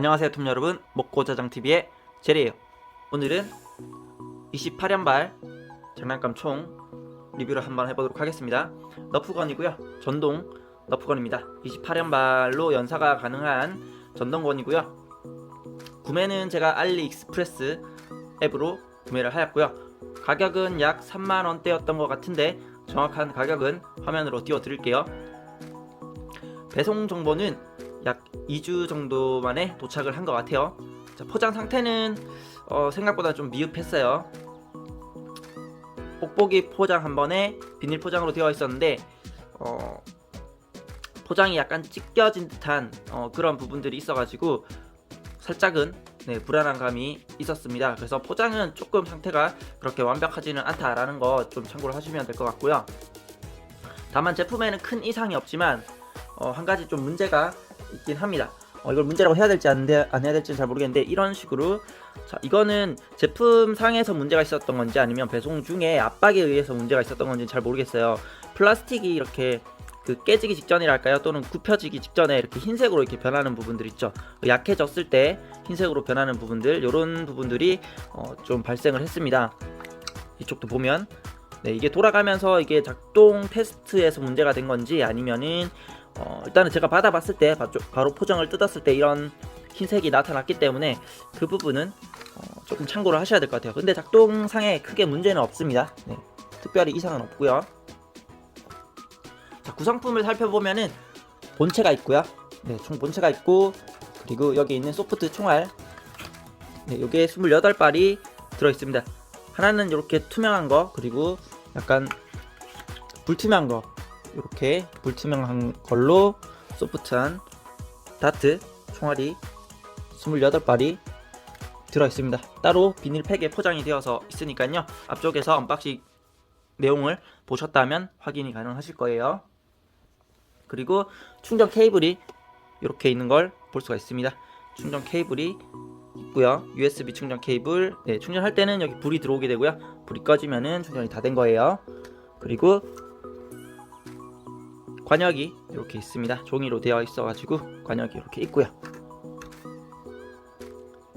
안녕하세요 톰 여러분, 먹고자장TV의 제리에요. 오늘은 28연발 장난감 총 리뷰를 한번 해보도록 하겠습니다. 너프건이고요, 전동 너프건입니다. 28연발로 연사가 가능한 전동건이고요. 구매는 제가 알리익스프레스 앱으로 구매를 하였고요. 가격은 약 3만원대였던 것 같은데 정확한 가격은 화면으로 띄워 드릴게요. 배송 정보는 약 2주 정도 만에 도착을 한 것 같아요. 자, 포장 상태는 생각보다 좀 미흡했어요. 뽁뽁이 포장 한 번에 비닐 포장으로 되어 있었는데 포장이 약간 찢겨진 듯한 그런 부분들이 있어가지고 살짝은 불안한 감이 있었습니다. 그래서 포장은 조금 상태가 그렇게 완벽하지는 않다라는 거 좀 참고를 하시면 될 것 같고요. 다만 제품에는 큰 이상이 없지만 한 가지 좀 문제가 있긴 합니다. 이걸 문제라고 해야 될지 안 해야 될지 잘 모르겠는데, 이런 식으로, 자, 이거는 제품상에서 문제가 있었던 건지 아니면 배송 중에 압박에 의해서 문제가 있었던 건지 잘 모르겠어요. 플라스틱이 이렇게 깨지기 직전이랄까요, 또는 굽혀지기 직전에 이렇게 흰색으로 이렇게 변하는 부분들 있죠. 약해졌을 때 흰색으로 변하는 부분들, 이런 부분들이 좀 발생을 했습니다. 이쪽도 보면 이게 돌아가면서 이게 작동 테스트에서 문제가 된 건지 아니면은 일단은 제가 받아봤을 때 바로 포장을 뜯었을 때 이런 흰색이 나타났기 때문에 그 부분은 조금 참고를 하셔야 될 것 같아요. 근데 작동상에 크게 문제는 없습니다. 특별히 이상은 없고요. 자, 구성품을 살펴보면은 본체가 있고요. 총 본체가 있고, 그리고 여기 있는 소프트 총알, 요게 28발이 들어있습니다. 하나는 이렇게 투명한 거, 그리고 약간 불투명한 거, 이렇게 불투명한 걸로 소프트한 다트 총알이 28발이 들어있습니다. 따로 비닐팩에 포장이 되어서 있으니까요, 앞쪽에서 언박싱 내용을 보셨다면 확인이 가능하실 거예요. 그리고 충전 케이블이 이렇게 있는 걸 볼 수가 있습니다. 충전 케이블이 있고요. USB 충전 케이블, 충전할 때는 여기 불이 들어오게 되고요. 불이 꺼지면은 충전이 다 된 거예요. 그리고 관역이 이렇게 있습니다. 종이로 되어 있어가지고 관역이 이렇게 있고요.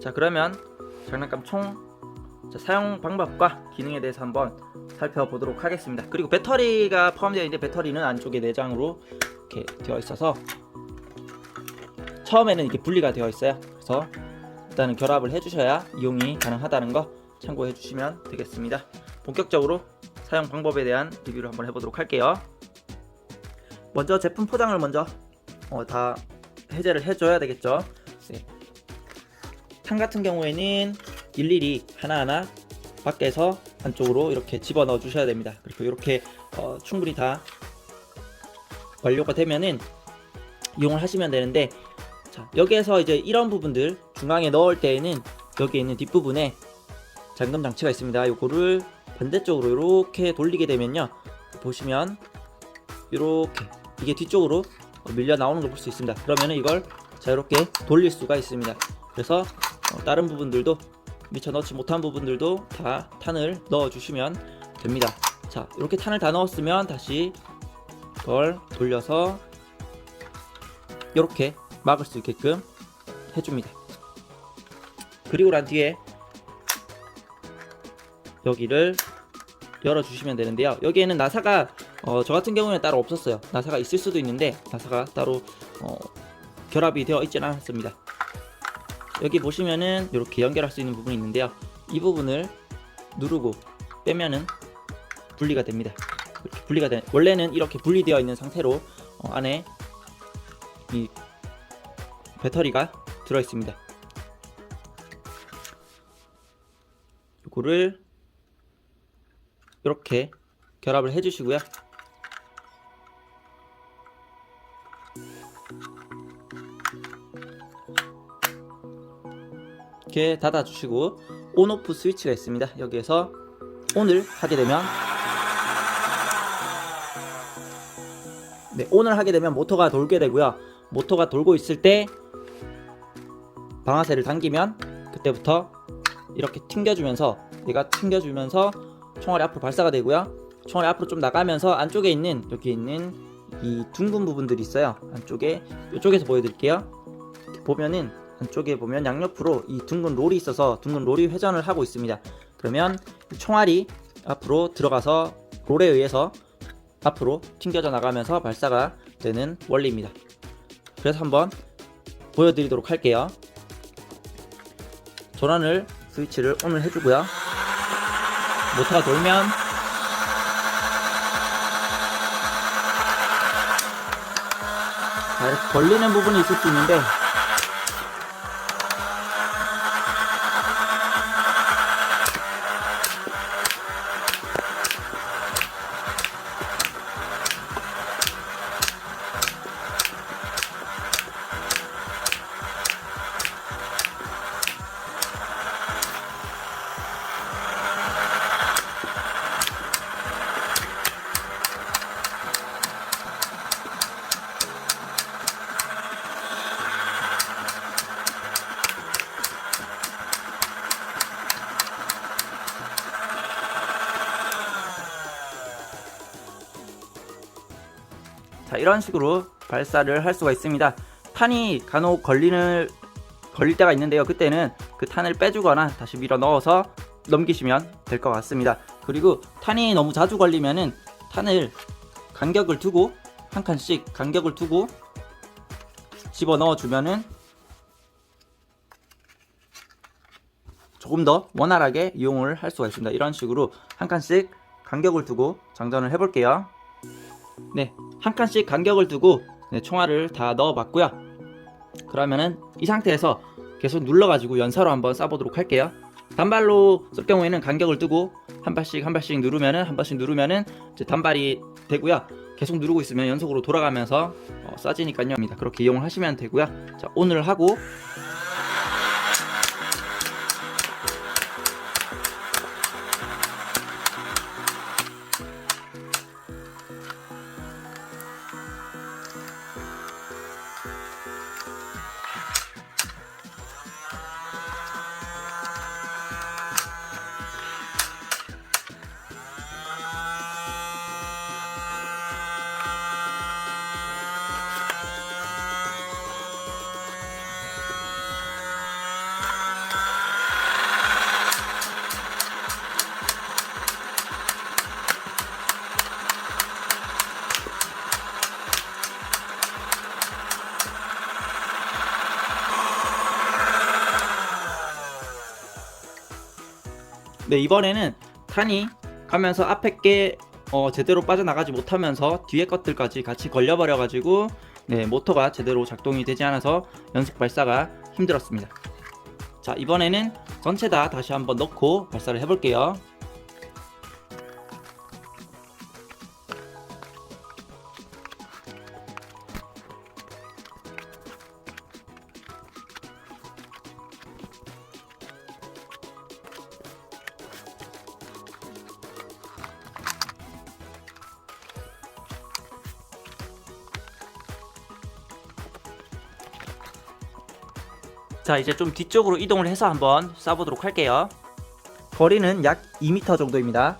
자, 그러면 장난감 총 사용 방법과 기능에 대해서 한번 살펴보도록 하겠습니다. 그리고 배터리가 포함되어 있는데, 배터리는 안쪽에 내장으로 이렇게 되어 있어서 처음에는 이렇게 분리가 되어 있어요. 그래서 일단은 결합을 해주셔야 이용이 가능하다는 거 참고해 주시면 되겠습니다. 본격적으로 사용 방법에 대한 리뷰를 한번 해보도록 할게요. 먼저 제품 포장을 먼저 다 해제를 해줘야 되겠죠. 탕 같은 경우에는 일일이 하나하나 밖에서 안쪽으로 이렇게 집어넣어 주셔야 됩니다. 그리고 이렇게 충분히 다 완료가 되면은 이용을 하시면 되는데, 자, 여기에서 이제 이런 부분들 중앙에 넣을 때에는 여기 있는 뒷부분에 잠금 장치가 있습니다. 요거를 반대쪽으로 이렇게 돌리게 되면요, 보시면 이렇게 이게 뒤쪽으로 밀려 나오는 걸 볼 수 있습니다. 그러면은 이걸 자유롭게 돌릴 수가 있습니다. 그래서 다른 부분들도, 미처 넣지 못한 부분들도 다 탄을 넣어 주시면 됩니다. 자, 이렇게 탄을 다 넣었으면 다시 그걸 돌려서 이렇게 막을 수 있게끔 해줍니다. 그리고 난 뒤에 여기를 열어주시면 되는데요. 여기에는 나사가 저 같은 경우는 따로 없었어요. 나사가 있을 수도 있는데 나사가 따로 결합이 되어 있지는 않았습니다. 여기 보시면은 이렇게 연결할 수 있는 부분이 있는데요, 이 부분을 누르고 빼면은 분리가 됩니다. 이렇게 원래는 이렇게 분리되어 있는 상태로 안에 이 배터리가 들어 있습니다. 이거를 이렇게 결합을 해주시고요. 이렇게 닫아주시고 온오프 스위치가 있습니다. 여기에서 ON을 하게 되면 ON을 하게 되면 모터가 돌게 되고요. 모터가 돌고 있을 때 방아쇠를 당기면 그때부터 이렇게 튕겨주면서 총알이 앞으로 발사가 되고요. 총알이 앞으로 좀 나가면서 안쪽에 있는, 여기 있는 이 둥근 부분들이 있어요. 안쪽에, 이쪽에서 보여드릴게요. 보면은 안쪽에 보면 양옆으로 이 둥근 롤이 있어서 둥근 롤이 회전을 하고 있습니다. 그러면 총알이 앞으로 들어가서 롤에 의해서 앞으로 튕겨져 나가면서 발사가 되는 원리입니다. 그래서 한번 보여드리도록 할게요. 전원을 스위치를 ON을 해주고요. 모터가 돌면 이렇게 걸리는 부분이 있을 수 있는데 자, 이런 식으로 발사를 할 수가 있습니다. 탄이 간혹 걸릴 때가 있는데요. 그때는 그 탄을 빼주거나 다시 밀어 넣어서 넘기시면 될 것 같습니다. 그리고 탄이 너무 자주 걸리면은 탄을 간격을 두고 한 칸씩 간격을 두고 집어 넣어 주면은 조금 더 원활하게 이용을 할 수가 있습니다. 이런 식으로 한 칸씩 간격을 두고 장전을 해 볼게요. 네, 한 칸씩 간격을 두고 총알을 다 넣어 봤고요. 그러면은 이 상태에서 계속 눌러 가지고 연사로 한번 쏴보도록 할게요. 단발로 쏠 경우에는 간격을 두고 한 발씩 한 발씩 누르면은 이제 단발이 되고요. 계속 누르고 있으면 연속으로 돌아가면서 쏴지니까요. 그렇게 이용을 하시면 되고요. 자, ON을 하고 네, 이번에는 탄이 가면서 앞에 게 제대로 빠져나가지 못하면서 뒤에 것들까지 같이 걸려버려 가지고 모터가 제대로 작동이 되지 않아서 연속 발사가 힘들었습니다. 자, 이번에는 전체 다 다시 한번 넣고 발사를 해볼게요. 자, 이제 좀 뒤쪽으로 이동을 해서 한번 쏴보도록 할게요. 거리는 약 2m 정도입니다.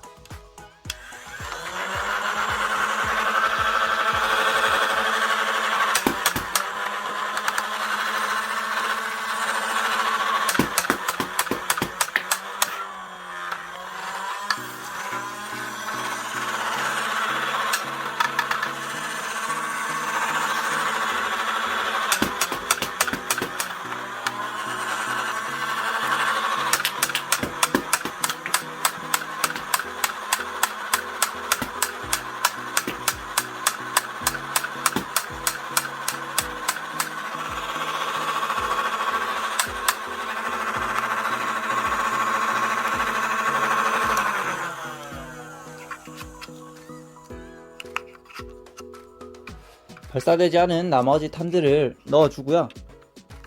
발사되지 않은 나머지 탄들을 넣어주고요.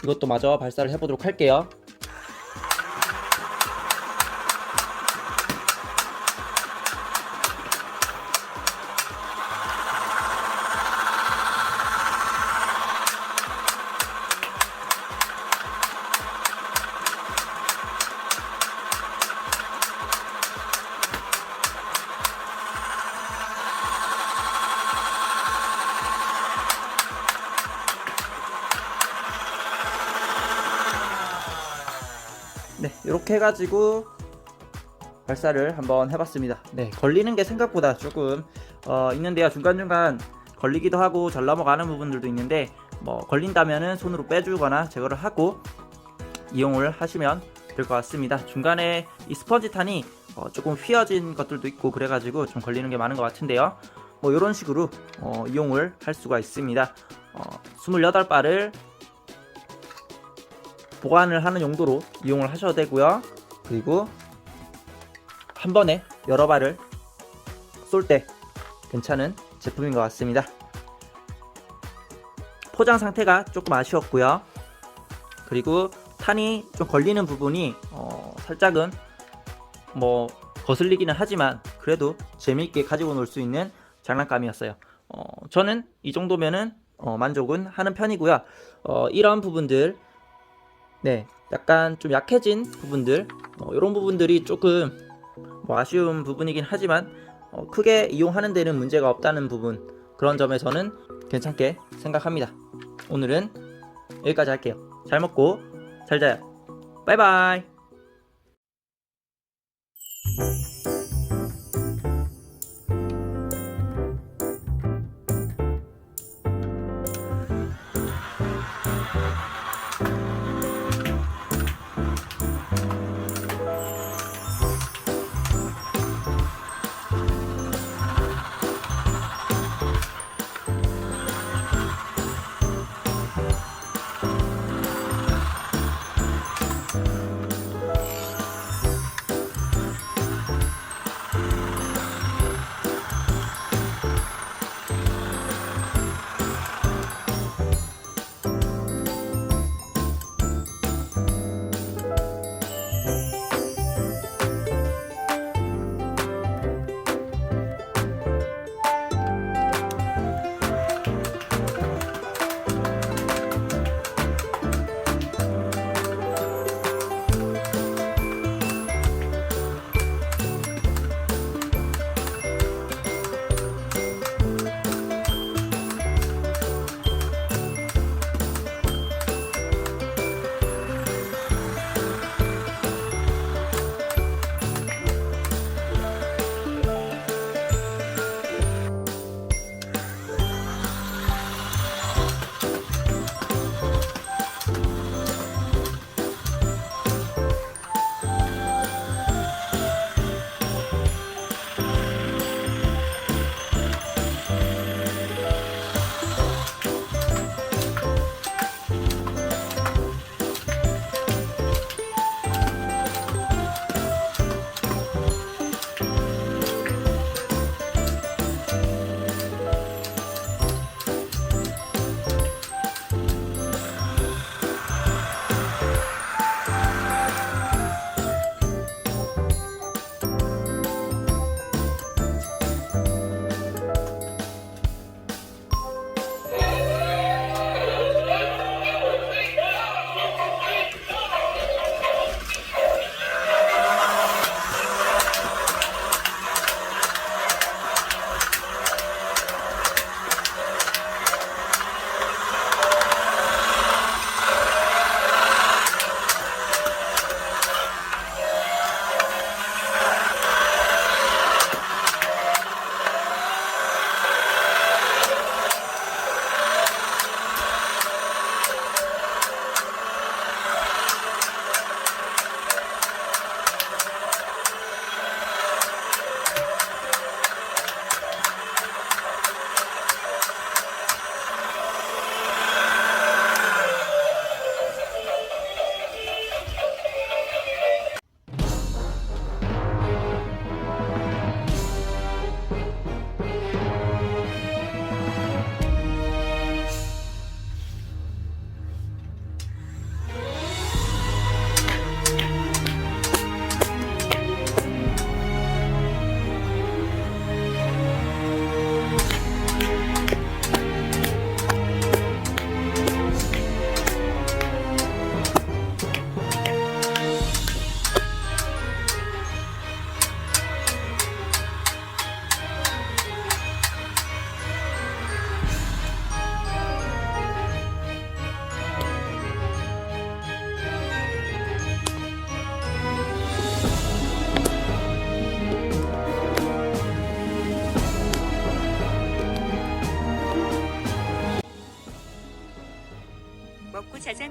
이것도 마저 발사를 해보도록 할게요. 이렇게 해가지고 발사를 한번 해봤습니다. 네, 걸리는 게 생각보다 조금 있는데요. 중간중간 걸리기도 하고 잘 넘어가는 부분들도 있는데 뭐 걸린다면은 손으로 빼주거나 제거를 하고 이용을 하시면 될 것 같습니다. 중간에 이 스펀지 탄이 조금 휘어진 것들도 있고 그래가지고 좀 걸리는 게 많은 것 같은데요. 뭐 이런 식으로 이용을 할 수가 있습니다. 28발을 보관을 하는 용도로 이용을 하셔도 되고요. 그리고 한 번에 여러 발을 쏠 때 괜찮은 제품인 것 같습니다. 포장 상태가 조금 아쉬웠고요. 그리고 탄이 좀 걸리는 부분이 살짝은 뭐 거슬리기는 하지만 그래도 재미있게 가지고 놀 수 있는 장난감이었어요. 저는 이 정도면은 만족은 하는 편이고요. 이런 부분들, 네, 약간 좀 약해진 부분들, 이런 부분들이 조금 뭐 아쉬운 부분이긴 하지만 크게 이용하는 데는 문제가 없다는 부분, 그런 점에서는 괜찮게 생각합니다. 오늘은 여기까지 할게요. 잘 먹고 잘 자요. 바이바이.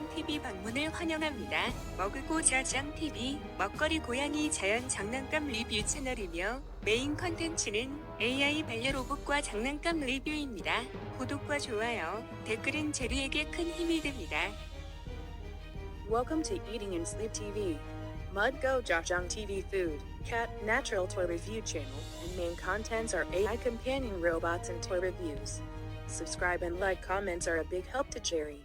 자장TV 방문을 환영합니다. 먹고 자장TV, 먹거리 고양이 자연 장난감 리뷰 채널이며 메인 컨텐츠는 AI 반려로봇과 장난감 리뷰입니다. 구독과 좋아요, 댓글은 제리에게 큰 힘이 됩니다. Welcome to Eating and Sleep TV. Mud Go Jajang TV Food, Cat, Natural Toy Review Channel, and main contents are AI companion robots and toy reviews. Subscribe and like comments are a big help to Jerry.